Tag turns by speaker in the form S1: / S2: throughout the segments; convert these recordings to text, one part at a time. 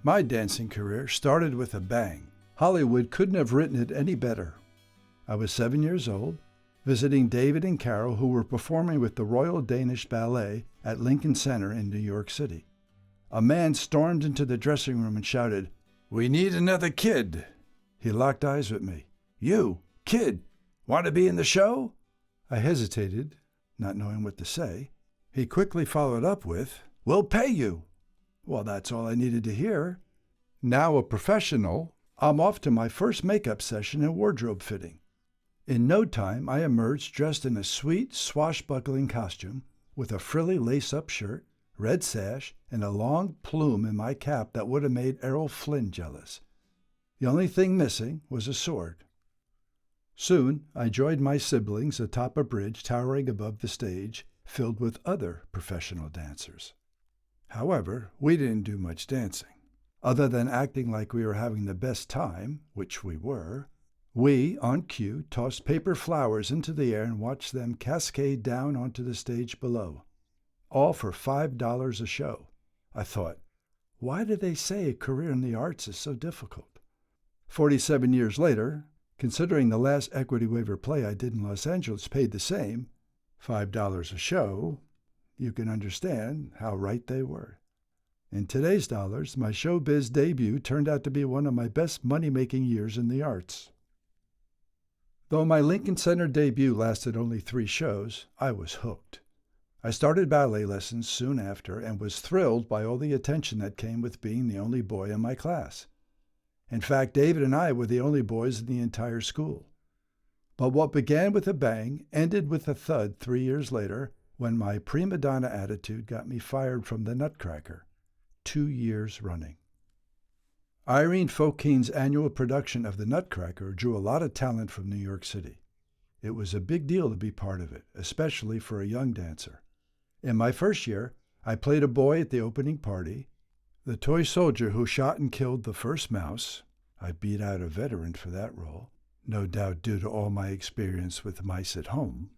S1: My dancing career started with a bang. Hollywood couldn't have written it any better. I was 7 years old, visiting David and Carol, who were performing with the Royal Danish Ballet at Lincoln Center in New York City. A man stormed into the dressing room and shouted, "We need another kid." He locked eyes with me. "You, kid, want to be in the show?" I hesitated, not knowing what to say. He quickly followed up with, "We'll pay you." Well, that's all I needed to hear. Now a professional, I'm off to my first makeup session and wardrobe fitting. In no time, I emerged dressed in a sweet, swashbuckling costume with a frilly lace-up shirt, red sash, and a long plume in my cap that would have made Errol Flynn jealous. The only thing missing was a sword. Soon, I joined my siblings atop a bridge towering above the stage, filled with other professional dancers. However, we didn't do much dancing. Other than acting like we were having the best time, which we were, we, on cue, tossed paper flowers into the air and watched them cascade down onto the stage below. All for $5 a show. I thought, why do they say a career in the arts is so difficult? 47 years later, considering the last equity waiver play I did in Los Angeles paid the same, $5 a show, you can understand how right they were. In today's dollars, my showbiz debut turned out to be one of my best money-making years in the arts. Though my Lincoln Center debut lasted only 3 shows, I was hooked. I started ballet lessons soon after and was thrilled by all the attention that came with being the only boy in my class. In fact, David and I were the only boys in the entire school. But what began with a bang ended with a thud 3 years later when my prima donna attitude got me fired from the Nutcracker, 2 years running. Irene Fokine's annual production of the Nutcracker drew a lot of talent from New York City. It was a big deal to be part of it, especially for a young dancer. In my first year, I played a boy at the opening party, the toy soldier who shot and killed the first mouse. I beat out a veteran for that role, no doubt due to all my experience with mice at home.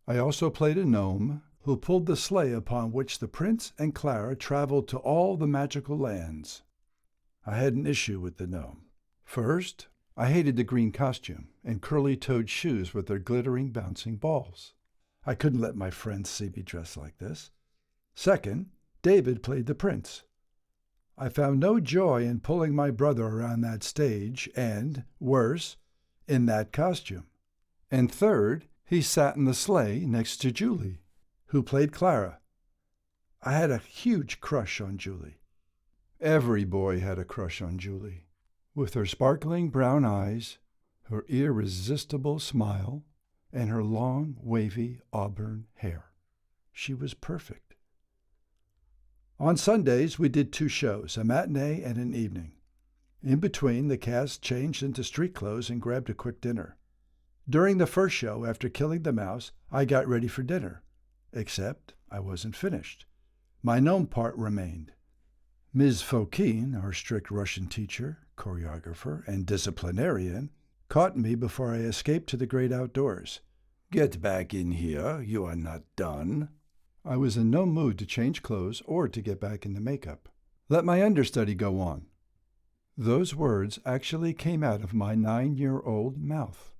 S1: I also played a gnome who pulled the sleigh upon which the prince and Clara traveled to all the magical lands. I had an issue with the gnome. First, I hated the green costume and curly-toed shoes with their glittering, bouncing balls. I couldn't let my friends see me dressed like this. Second, David played the prince. I found no joy in pulling my brother around that stage and, worse, in that costume. And third, he sat in the sleigh next to Julie, who played Clara. I had a huge crush on Julie. Every boy had a crush on Julie. With her sparkling brown eyes, her irresistible smile, and her long, wavy auburn hair. She was perfect. On Sundays, we did 2 shows, a matinee and an evening. In between, the cast changed into street clothes and grabbed a quick dinner. During the first show, after killing the mouse, I got ready for dinner. Except I wasn't finished. My gnome part remained. Ms. Fokine, our strict Russian teacher, choreographer, and disciplinarian, caught me before I escaped to the great outdoors. "Get back in here, you are not done." I was in no mood to change clothes or to get back into makeup. "Let my understudy go on." Those words actually came out of my 9-year-old mouth.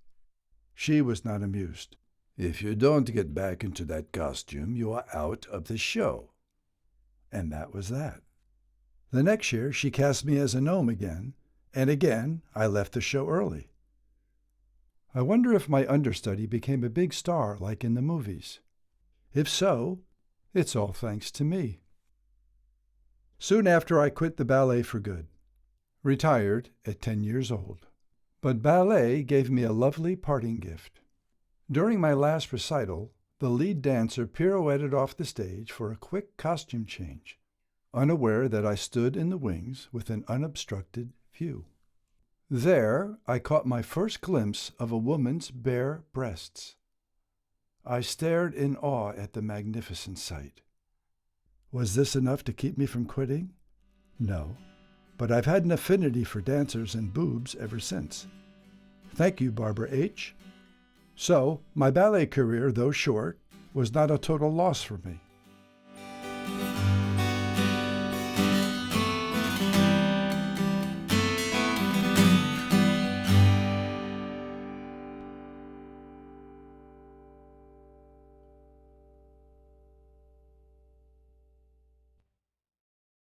S1: She was not amused. "If you don't get back into that costume, you are out of the show." And that was that. The next year, she cast me as a gnome again, and again I left the show early. I wonder if my understudy became a big star like in the movies. If so, it's all thanks to me. Soon after, I quit the ballet for good. Retired at 10 years old. But ballet gave me a lovely parting gift. During my last recital, the lead dancer pirouetted off the stage for a quick costume change, unaware that I stood in the wings with an unobstructed view. There, I caught my first glimpse of a woman's bare breasts. I stared in awe at the magnificent sight. Was this enough to keep me from quitting? No, but I've had an affinity for dancers and boobs ever since. Thank you, Barbara H. So, my ballet career, though short, was not a total loss for me.